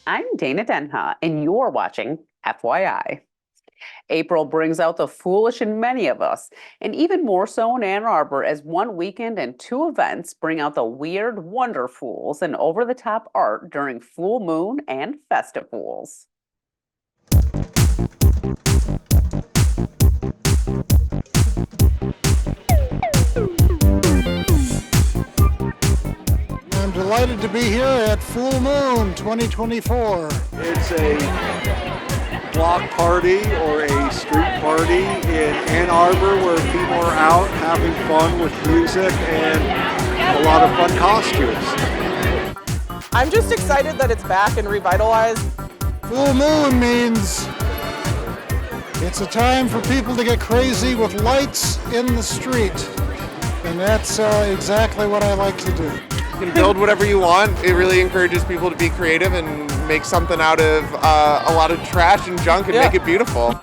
I'm Dana Denha, and you're watching FYI. April brings out the foolish in many of us, and even more so in Ann Arbor, as one weekend and two events bring out the weird wonderfools and over-the-top art during full moon and festivals. I'm delighted to be here at Full Moon 2024. It's a block party or a street party in Ann Arbor where people are out having fun with music and a lot of fun costumes. I'm just excited that it's back and revitalized. Full Moon means it's a time for people to get crazy with lights in the street. And that's exactly what I like to do. You can build whatever you want. It really encourages people to be creative and make something out of a lot of trash and junk and make it beautiful.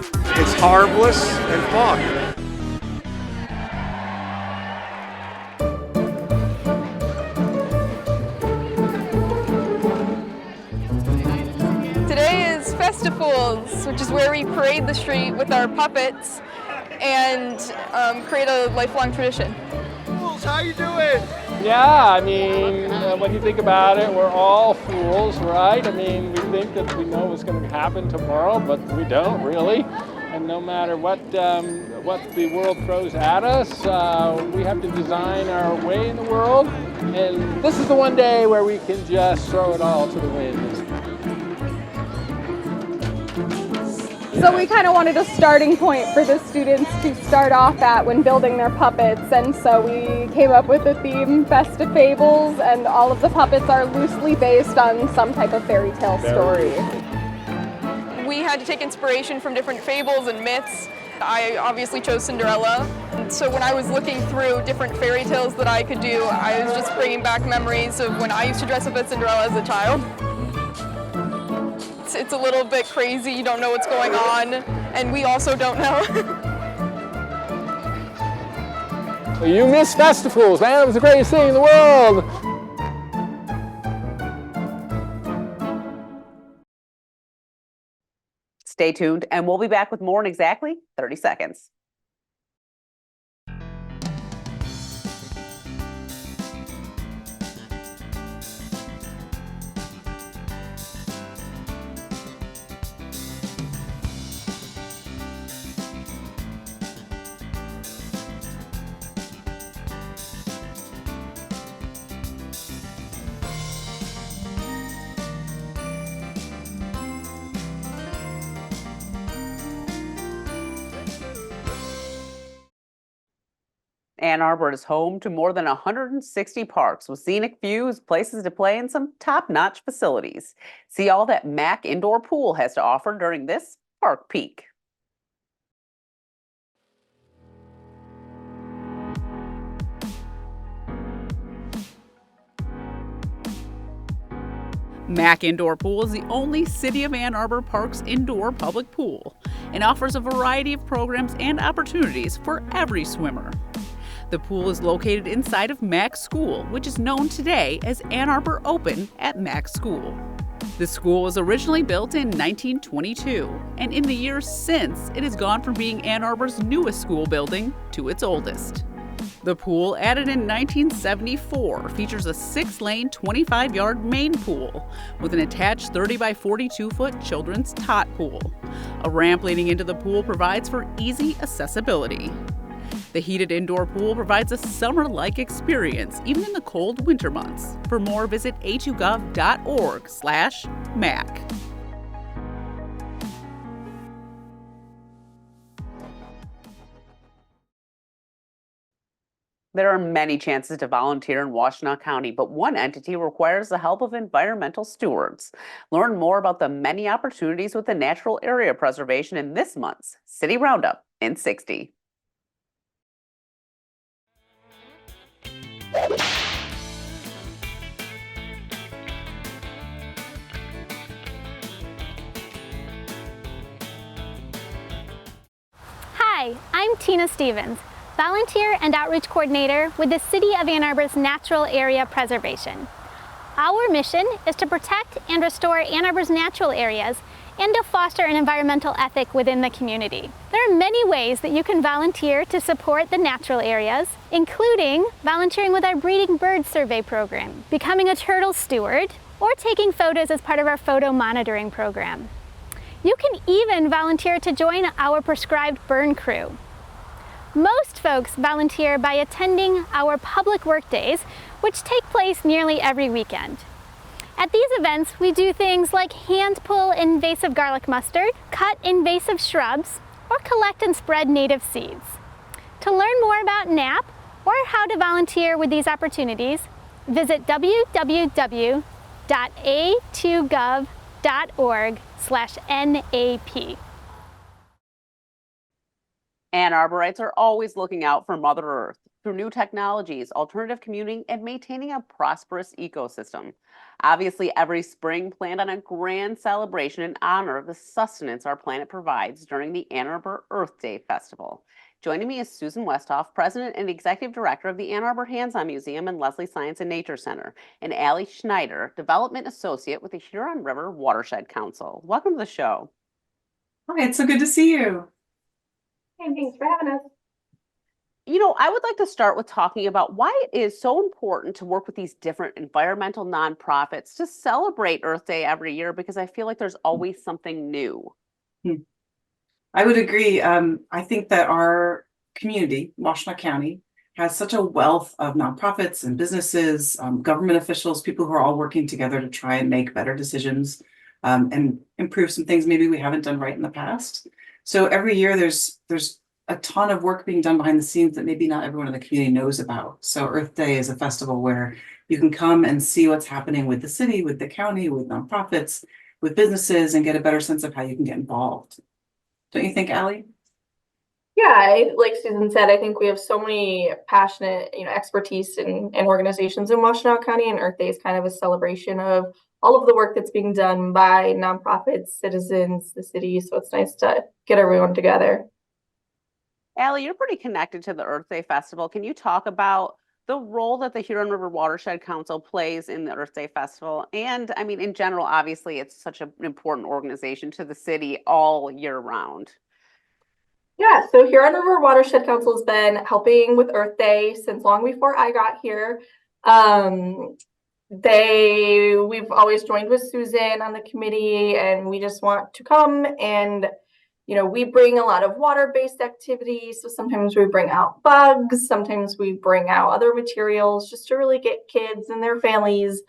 It's harmless and fun. Today is Festifools, which is where we parade the street with our puppets and create a lifelong tradition. Fools, how you doing? Yeah, I mean, when you think about it, we're all fools, right? I mean, we think that we know what's going to happen tomorrow, but we don't really. And no matter what the world throws at us, we have to design our way in the world. And this is the one day where we can just throw it all to the wind. So we kind of wanted a starting point for the students to start off at when building their puppets, and so we came up with the theme Festifables, and all of the puppets are loosely based on some type of fairy tale story. We had to take inspiration from different fables and myths. I obviously chose Cinderella, and so when I was looking through different fairy tales that I could do, I was just bringing back memories of when I used to dress up as Cinderella as a child. It's a little bit crazy, you don't know what's going on, and we also don't know. You missed Festivals, man. It was the greatest thing in the world. Stay tuned, and we'll be back with more in exactly 30 seconds. Ann Arbor is home to more than 160 parks with scenic views, places to play, and some top-notch facilities. See all that Mack Indoor Pool has to offer during this Park Peak. Mack Indoor Pool is the only City of Ann Arbor Parks indoor public pool and offers a variety of programs and opportunities for every swimmer. The pool is located inside of Mack School, which is known today as Ann Arbor Open at Mack School. The school was originally built in 1922, and in the years since, it has gone from being Ann Arbor's newest school building to its oldest. The pool, added in 1974, features a 6-lane, 25-yard main pool with an attached 30 by 42-foot children's tot pool. A ramp leading into the pool provides for easy accessibility. The heated indoor pool provides a summer-like experience, even in the cold winter months. For more, visit a2gov.org/Mack. There are many chances to volunteer in Washtenaw County, but one entity requires the help of environmental stewards. Learn more about the many opportunities with the natural area preservation in this month's City Roundup in 60. Hi, I'm Tina Stevens, volunteer and outreach coordinator with the City of Ann Arbor's Natural Area Preservation. Our mission is to protect and restore Ann Arbor's natural areas and to foster an environmental ethic within the community. There are many ways that you can volunteer to support the natural areas, including volunteering with our breeding bird survey program, becoming a turtle steward, or taking photos as part of our photo monitoring program. You can even volunteer to join our prescribed burn crew. Most folks volunteer by attending our public work days, which take place nearly every weekend. At these events, we do things like hand pull invasive garlic mustard, cut invasive shrubs, or collect and spread native seeds. To learn more about NAP or how to volunteer with these opportunities, visit www.a2gov.org/NAP. Ann Arborites are always looking out for Mother Earth through new technologies, alternative commuting, and maintaining a prosperous ecosystem. Obviously, every spring planned on a grand celebration in honor of the sustenance our planet provides during the Ann Arbor Earth Day Festival. Joining me is Susan Westhoff, President and Executive Director of the Ann Arbor Hands-On Museum and Leslie Science and Nature Center, and Allie Schneider, Development Associate with the Huron River Watershed Council. Welcome to the show. Hi, it's so good to see you. And thanks for having us. You know, I would like to start with talking about why it is so important to work with these different environmental nonprofits to celebrate Earth Day every year, because I feel like there's always something new. I would agree. I think that our community, Washtenaw County, has such a wealth of nonprofits and businesses, government officials, people who are all working together to try and make better decisions and improve some things maybe we haven't done right in the past. So every year there's a ton of work being done behind the scenes that maybe not everyone in the community knows about. So Earth Day is a festival where you can come and see what's happening with the city, with the county, with nonprofits, with businesses, and get a better sense of how you can get involved. Don't you think, Allie? Yeah, like Susan said, I think we have so many passionate, expertise in organizations in Washtenaw County, and Earth Day is kind of a celebration of all of the work that's being done by nonprofits, citizens, the city. So it's nice to get everyone together. Allie, you're pretty connected to the Earth Day Festival. Can you talk about the role that the Huron River Watershed Council plays in the Earth Day Festival? And I mean, in general, obviously, it's such an important organization to the city all year round. Yeah, so Huron River Watershed Council has been helping with Earth Day since long before I got here. We've always joined with Susan on the committee, and we just want to come and we bring a lot of water-based activities. So sometimes we bring out bugs, sometimes we bring out other materials just to really get kids and their families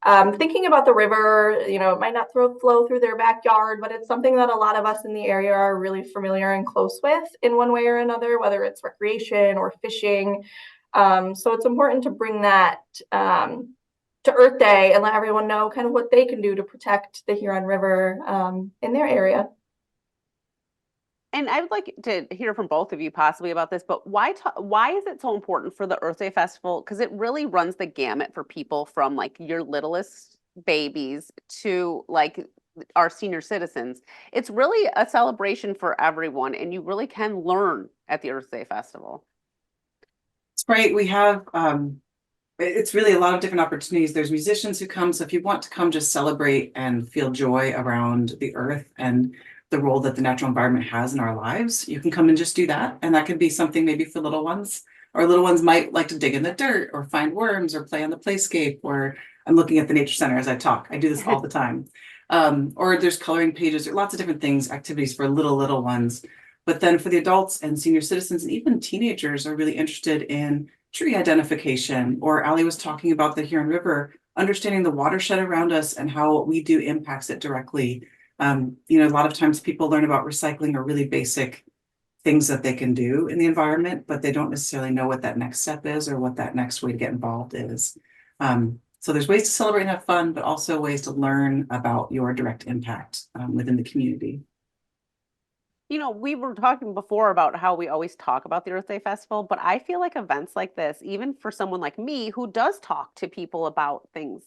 thinking about the river. It might not flow through their backyard, but it's something that a lot of us in the area are really familiar and close with in one way or another, whether it's recreation or fishing. So it's important to bring that to Earth Day and let everyone know kind of what they can do to protect the Huron River in their area. And I would like to hear from both of you possibly about this, but why is it so important for the Earth Day Festival? Because it really runs the gamut for people from like your littlest babies to like our senior citizens. It's really a celebration for everyone, and you really can learn at the Earth Day Festival. It's great. We have, it's really a lot of different opportunities. There's musicians who come. So if you want to come just celebrate and feel joy around the earth and the role that the natural environment has in our lives, you can come and just do that. And that could be something maybe for little ones, or little ones might like to dig in the dirt or find worms or play on the playscape, or I'm looking at the nature center as I talk. I do this all the time. Or there's coloring pages, or lots of different things, activities for little ones. But then for the adults and senior citizens and even teenagers are really interested in tree identification, or Allie was talking about the Huron River, understanding the watershed around us and how what we do impacts it directly. A lot of times people learn about recycling or really basic things that they can do in the environment, but they don't necessarily know what that next step is or what that next way to get involved is. So there's ways to celebrate and have fun, but also ways to learn about your direct impact within the community. We were talking before about how we always talk about the Earth Day Festival, but I feel like events like this, even for someone like me who does talk to people about things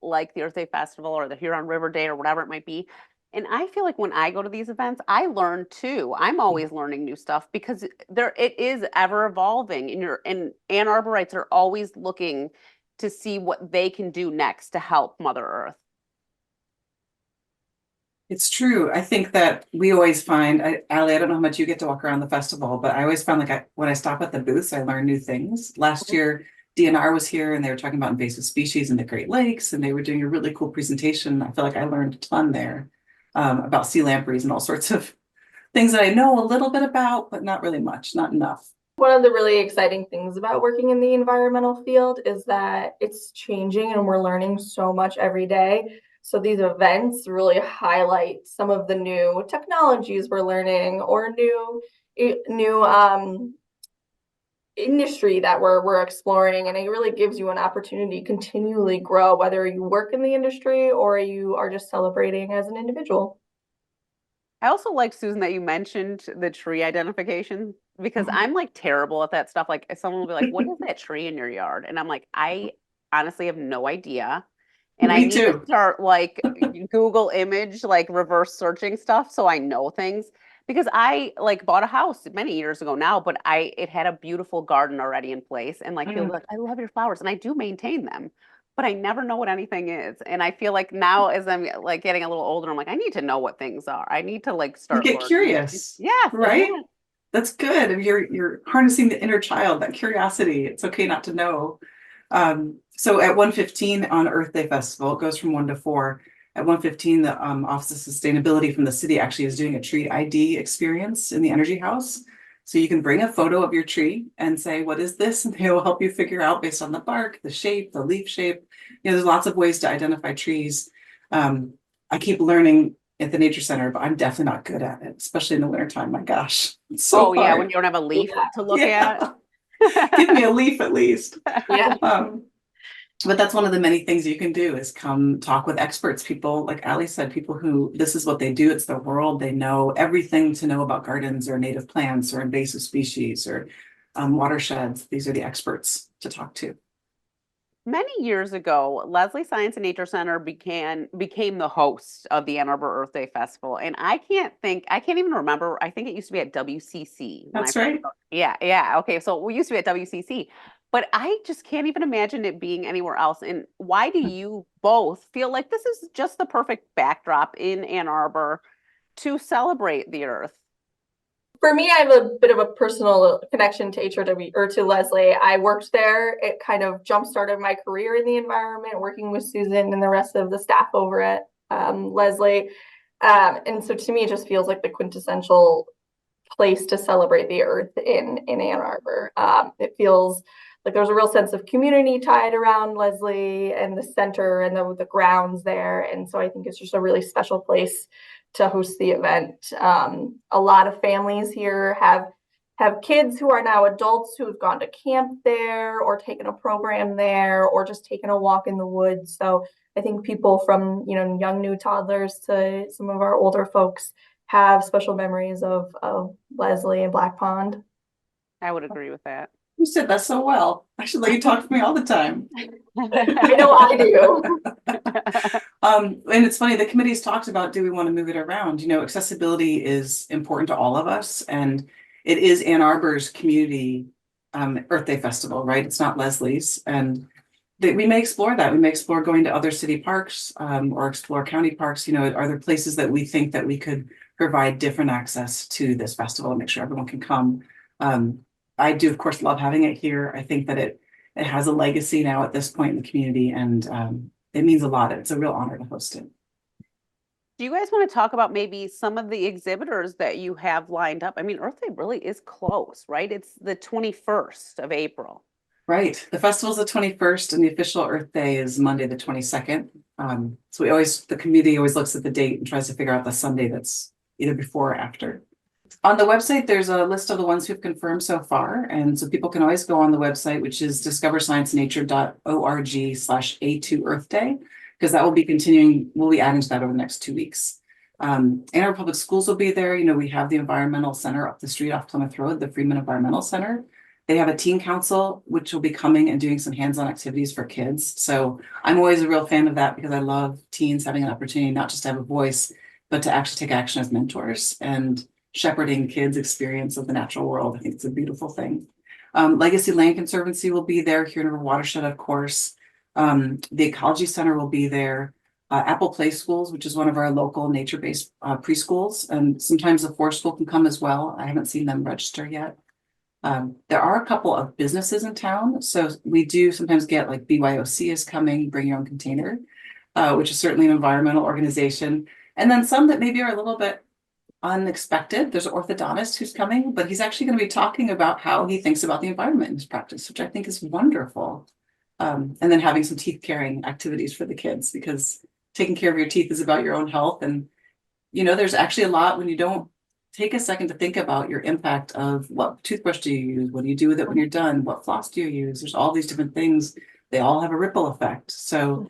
like the Earth Day Festival or the Huron River Day or whatever it might be, and I feel like when I go to these events, I learn too. I'm always learning new stuff because it is ever evolving, and Ann Arborites are always looking to see what they can do next to help Mother Earth. It's true. I think that we always find, Allie, I don't know how much you get to walk around the festival, but I always find like when I stop at the booths, I learn new things. Last year, DNR was here and they were talking about invasive species in the Great Lakes, and they were doing a really cool presentation. I feel like I learned a ton there about sea lampreys and all sorts of things that I know a little bit about, but not really much, not enough. One of the really exciting things about working in the environmental field is that it's changing and we're learning so much every day. So these events really highlight some of the new technologies we're learning or new industry that we're exploring, and it really gives you an opportunity to continually grow, whether you work in the industry or you are just celebrating as an individual. I also like, Susan, that you mentioned the tree identification, because I'm like terrible at that stuff. Like someone will be like, what is that tree in your yard? And I'm like, I honestly have no idea. And I need to start like Google image, like reverse searching stuff so I know things. Because I like bought a house many years ago now, but it had a beautiful garden already in place. And like people be like, I love your flowers. And I do maintain them, but I never know what anything is. And I feel like now as I'm like getting a little older, I'm like, I need to know what things are. I need to like start get curious. Yeah. Right? Yeah. That's good. If you're harnessing the inner child, that curiosity. It's okay not to know. So at 1:15 on Earth Day Festival, it goes from 1 to 4. At 1:15, the Office of Sustainability from the city actually is doing a tree ID experience in the Energy House. So you can bring a photo of your tree and say, what is this? And they will help you figure out based on the bark, the shape, the leaf shape. You know, there's lots of ways to identify trees. I keep learning at the Nature Center, but I'm definitely not good at it, especially in the wintertime. My gosh. It's so hard. Yeah, when you don't have a leaf to look at. Give me a leaf at least. Yeah. But that's one of the many things you can do is come talk with experts, people, like Allie said, people who this is what they do. It's their world. They know everything to know about gardens or native plants or invasive species or watersheds. These are the experts to talk to. Many years ago, Leslie Science and Nature Center became the host of the Ann Arbor Earth Day Festival. And I can't even remember. I think it used to be at WCC. That's right. Yeah. Okay. So we used to be at WCC, but I just can't even imagine it being anywhere else. And why do you both feel like this is just the perfect backdrop in Ann Arbor to celebrate the Earth? For me, I have a bit of a personal connection to HRW or to Leslie. I worked there. It kind of jump-started my career in the environment, working with Susan and the rest of the staff over at Leslie. And so to me, it just feels like the quintessential place to celebrate the Earth in Ann Arbor. It feels like there's a real sense of community tied around Leslie and the center and the grounds there. And so I think it's just a really special place to host the event. A lot of families here have kids who are now adults who have gone to camp there or taken a program there or just taken a walk in the woods. So I think people from young new toddlers to some of our older folks have special memories of Leslie and Black Pond. I would agree with that. You said that so well. I should let you talk to me all the time. I know I do. And it's funny, the committee's talked about, do we want to move it around? Accessibility is important to all of us. And it is Ann Arbor's community Earth Day Festival, right? It's not Leslie's. And we may explore that. We may explore going to other city parks or explore county parks. Are there places that we think that we could provide different access to this festival and make sure everyone can come? I do, of course, love having it here. I think that it has a legacy now at this point in the community, and it means a lot. It's a real honor to host it. Do you guys want to talk about maybe some of the exhibitors that you have lined up? I mean, Earth Day really is close, right? It's the 21st of April. Right. The festival's the 21st, and the official Earth Day is Monday, the 22nd. So the committee always looks at the date and tries to figure out the Sunday that's either before or after. On the website, there's a list of the ones who've confirmed so far. And so people can always go on the website, which is discoversciencenature.org/A2 Earth Day, because that will be continuing. We'll be adding to that over the next 2 weeks. Ann Arbor Public Schools will be there. We have the Environmental Center up the street off Plymouth Road, the Freeman Environmental Center. They have a teen council, which will be coming and doing some hands-on activities for kids. So I'm always a real fan of that because I love teens having an opportunity not just to have a voice, but to actually take action as mentors and shepherding kids' experience of the natural world. I think it's a beautiful thing. Legacy Land Conservancy will be there, here in River Watershed, of course. The Ecology Center will be there. Apple Play Schools, which is one of our local nature-based preschools, and sometimes the Forest School can come as well. I haven't seen them register yet. There are a couple of businesses in town, so we do sometimes get like BYOC is coming, bring your own container, which is certainly an environmental organization. And then some that maybe are a little bit unexpected. There's an orthodontist who's coming, but he's actually going to be talking about how he thinks about the environment in his practice, which I think is wonderful. And then having some teeth caring activities for the kids, because taking care of your teeth is about your own health. And, you know, there's actually a lot when you don't take a second to think about your impact of what toothbrush do you use? What do you do with it when you're done? What floss do you use? There's all these different things. They all have a ripple effect. So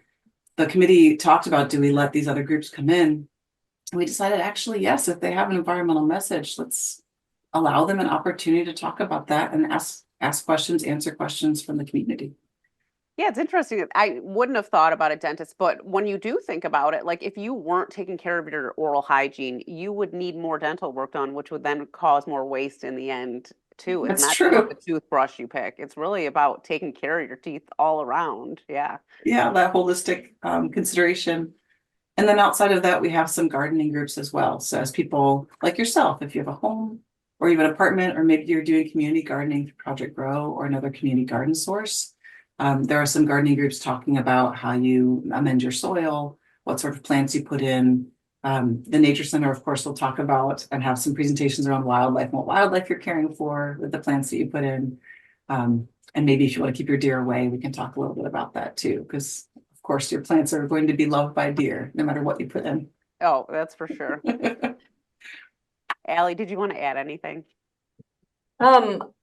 the committee talked about, do we let these other groups come in? And we decided actually, yes, if they have an environmental message, let's allow them an opportunity to talk about that and ask questions, answer questions from the community. Yeah, it's interesting. I wouldn't have thought about a dentist, but when you do think about it, like if you weren't taking care of your oral hygiene, you would need more dental work done, which would then cause more waste in the end too. It's That's not true. just the toothbrush you pick. It's really about taking care of your teeth all around. Yeah. Yeah, that holistic consideration. And then outside of that, we have some gardening groups as well. So as people like yourself, if you have a home or you have an apartment, or maybe you're doing community gardening through Project Grow or another community garden source, there are some gardening groups talking about how you amend your soil, what sort of plants you put in. The Nature Center, of course, will talk about and have some presentations around wildlife and what wildlife you're caring for with the plants that you put in. And maybe if you want to keep your deer away, we can talk a little bit about that too, because of course your plants are going to be loved by deer no matter what you put in. Oh, that's for sure. Allie, did you want to add anything?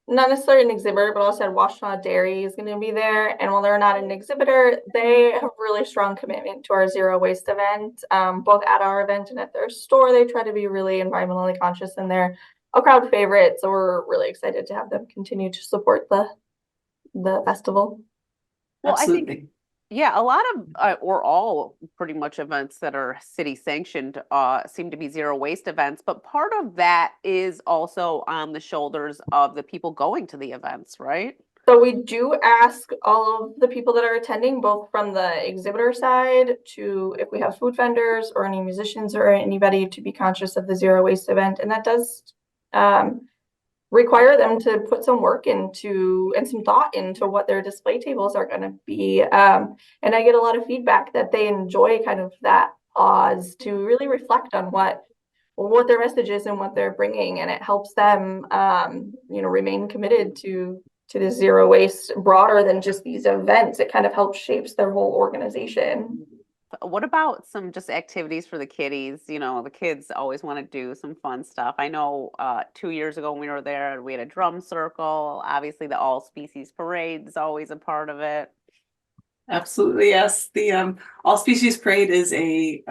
Not necessarily an exhibitor, but also Washtenaw Dairy is going to be there. And while they're not an exhibitor, they have really strong commitment to our zero waste event. Both at our event and at their store, they try to be really environmentally conscious, and they're a crowd favorite. So we're really excited to have them continue to support the festival. Well, Absolutely. I think, yeah, a lot of, or all pretty much events that are city sanctioned seem to be zero waste events, but part of that is also on the shoulders of the people going to the events, right? So we do ask all of the people that are attending, both from the exhibitor side to if we have food vendors or any musicians or anybody, to be conscious of the zero waste event. And that does require them to put some work into and some thought into what their display tables are going to be. And I get a lot of feedback that they enjoy kind of that pause to really reflect on what their message is and what they're bringing. And it helps them, remain committed to the zero waste broader than just these events. It kind of helps shapes their whole organization. What about some just activities for the kiddies? You know, the kids always want to do some fun stuff. I know 2 years ago when we were there, we had a drum circle. Obviously, the all species parade is always a part of it. Absolutely, yes. The All Species Parade is a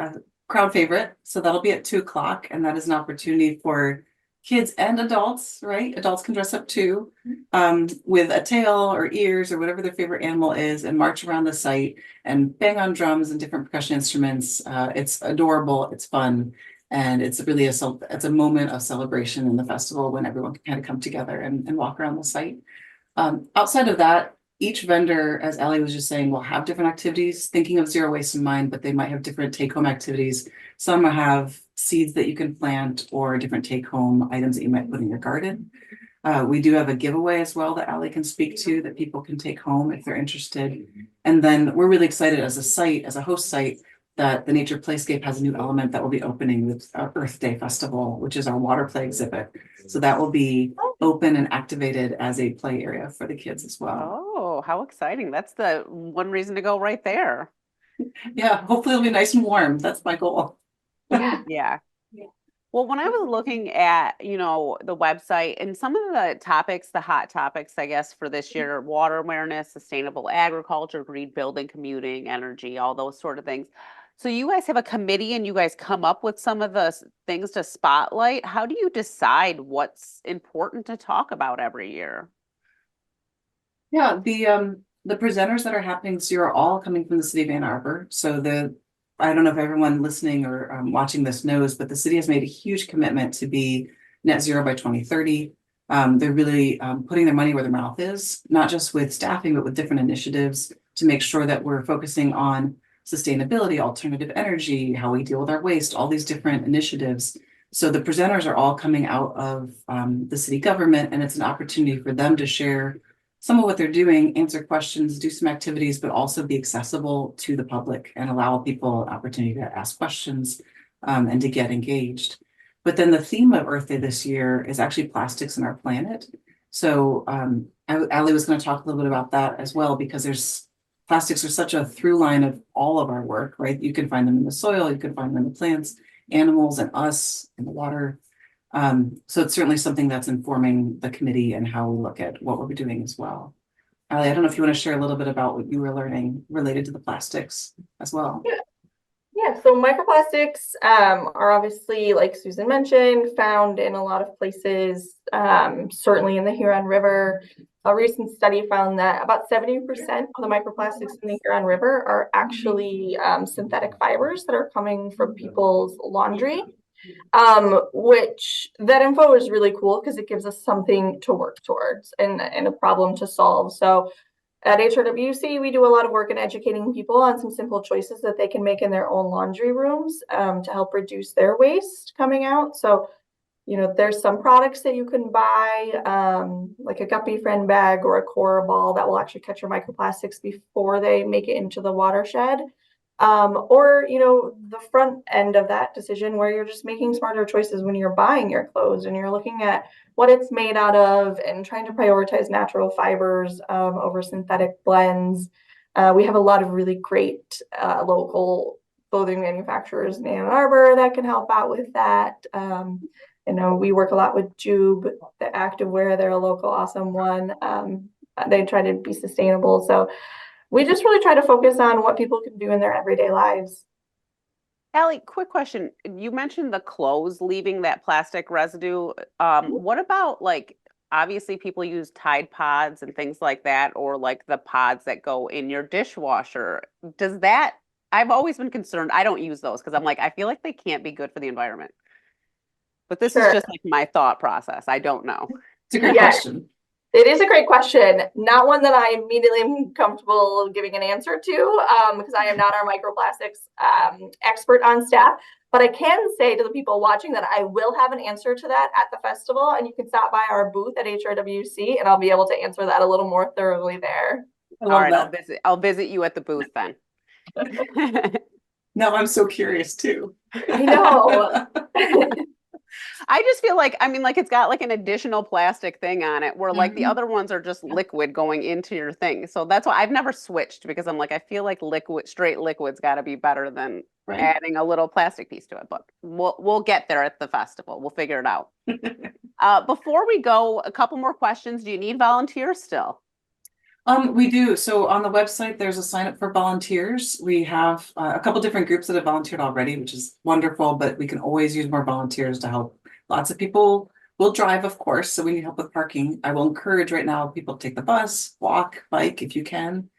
crowd favorite. So that'll be at 2:00, and that is an opportunity for kids and adults, right? Adults can dress up too, with a tail or ears or whatever their favorite animal is, and march around the site and bang on drums and different percussion instruments. It's adorable, it's fun, and it's really it's a moment of celebration in the festival when everyone can kind of come together and walk around the site. Outside of that, each vendor, as Allie was just saying, will have different activities, thinking of zero waste in mind, but they might have different take-home activities. Some have seeds that you can plant or different take-home items that you might put in your garden. We do have a giveaway as well that Allie can speak to that people can take home if they're interested. And then we're really excited as a site, as a host site, that the Nature Playscape has a new element that will be opening with our Earth Day Festival, which is our water play exhibit. So that will be open and activated as a play area for the kids as well. Oh, how exciting. That's the one reason to go right there. Yeah, hopefully it'll be nice and warm. That's my goal. Yeah. Well, when I was looking at, the website and some of the topics, the hot topics, I guess, for this year, water awareness, sustainable agriculture, green building, commuting, energy, all those sort of things. So you guys have a committee and you guys come up with some of the things to spotlight. How do you decide what's important to talk about every year? Yeah, the presenters that are happening this year are all coming from the city of Ann Arbor. So I don't know if everyone listening or watching this knows, but the city has made a huge commitment to be net zero by 2030. They're really putting their money where their mouth is, not just with staffing, but with different initiatives. to make sure that we're focusing on sustainability, alternative energy, how we deal with our waste, all these different initiatives. So the presenters are all coming out of the city government, and it's an opportunity for them to share some of what they're doing, answer questions, do some activities, but also be accessible to the public and allow people an opportunity to ask questions and to get engaged. But then the theme of Earth Day this year is actually plastics in our planet. So Allie was going to talk a little bit about that as well, because plastics are such a through line of all of our work, right? You can find them in the soil, you can find them in the plants, animals, and us in the water. So it's certainly something that's informing the committee and how we look at what we're doing as well. Allie, I don't know if you want to share a little bit about what you were learning related to the plastics as well. Yeah, so microplastics are obviously, like Susan mentioned, found in a lot of places, certainly in the Huron River. A recent study found that about 70% of the microplastics in the Huron River are actually synthetic fibers that are coming from people's laundry, which that info is really cool because it gives us something to work towards and a problem to solve. So at HRWC, we do a lot of work in educating people on some simple choices that they can make in their own laundry rooms to help reduce their waste coming out. So, you know, there's some products that you can buy, like a Guppy Friend bag or a Cora ball that will actually catch your microplastics before they make it into the watershed. Or, you know, the front end of that decision where you're just making smarter choices when you're buying your clothes and you're looking at what it's made out of and trying to prioritize natural fibers over synthetic blends. We have a lot of really great local clothing manufacturers in Ann Arbor that can help out with that. You know, we work a lot with Jube, the activewear. They're a local awesome one. They try to be sustainable. So we just really try to focus on what people can do in their everyday lives. Allie, quick question. You mentioned the clothes leaving that plastic residue. What about, like, obviously people use Tide Pods and things like that, or like the pods that go in your dishwasher. Does that, I've always been concerned. I don't use those because I'm like, I feel like they can't be good for the environment. But this is just like my thought process. I don't know. It's a great question. It is a great question. Not one that I immediately am comfortable giving an answer to because I am not our microplastics expert on staff. But I can say to the people watching that I will have an answer to that at the festival, and you can stop by our booth at HRWC and I'll be able to answer that a little more thoroughly there. All right, I'll visit you at the booth then. No, I'm so curious too. I know. I just feel like, I mean, like it's got like an additional plastic thing on it where like the other ones are just liquid going into your thing. So that's why I've never switched, because I'm like, I feel like straight liquid's got to be better than adding a little plastic piece to it. But we'll get there at the festival. We'll figure it out. Before we go, a couple more questions. Do you need volunteers still? We do. So on the website, there's a sign up for volunteers. We have a couple different groups that have volunteered already, which is wonderful, but we can always use more volunteers to help. Lots of people will drive, of course, so we need help with parking. I will encourage right now people to take the bus, walk, bike if you can,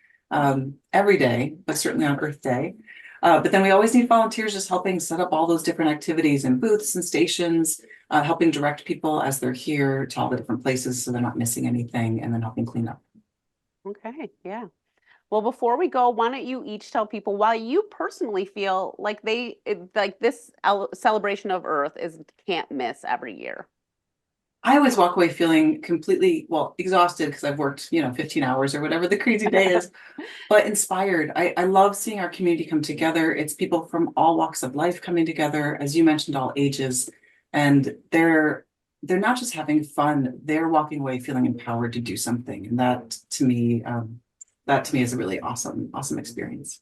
every day, but certainly on Earth Day. But then we always need volunteers just helping set up all those different activities and booths and stations, helping direct people as they're here to all the different places so they're not missing anything, and then helping clean up. Okay, yeah. Well, before we go, why don't you each tell people why you personally feel like this celebration of Earth is can't miss every year? I always walk away feeling completely, exhausted because I've worked, 15 hours or whatever the crazy day is, but inspired. I love seeing our community come together. It's people from all walks of life coming together, as you mentioned, all ages, and they're not just having fun, they're walking away feeling empowered to do something. And that to me is a really awesome experience.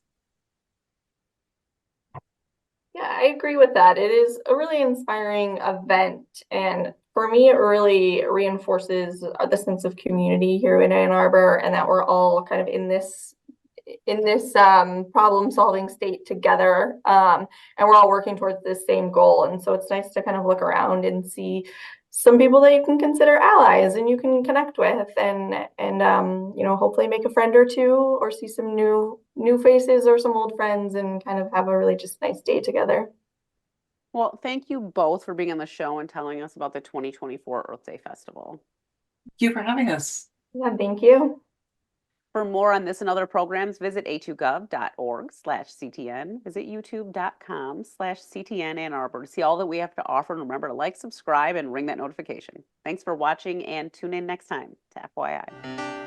Yeah, I agree with that. It is a really inspiring event. And for me, it really reinforces the sense of community here in Ann Arbor, and that we're all kind of in this problem solving state together. And we're all working towards this same goal. And so it's nice to kind of look around and see some people that you can consider allies and you can connect with, and hopefully make a friend or two, or see some new faces or some old friends, and kind of have a really just nice day together. Well, thank you both for being on the show and telling us about the 2024 Earth Day Festival. Thank you for having us. Yeah, thank you. For more on this and other programs, visit a2gov.org/CTN. Visit youtube.com/CTN Ann Arbor to see all that we have to offer. And remember to like, subscribe, and ring that notification. Thanks for watching, and tune in next time to FYI.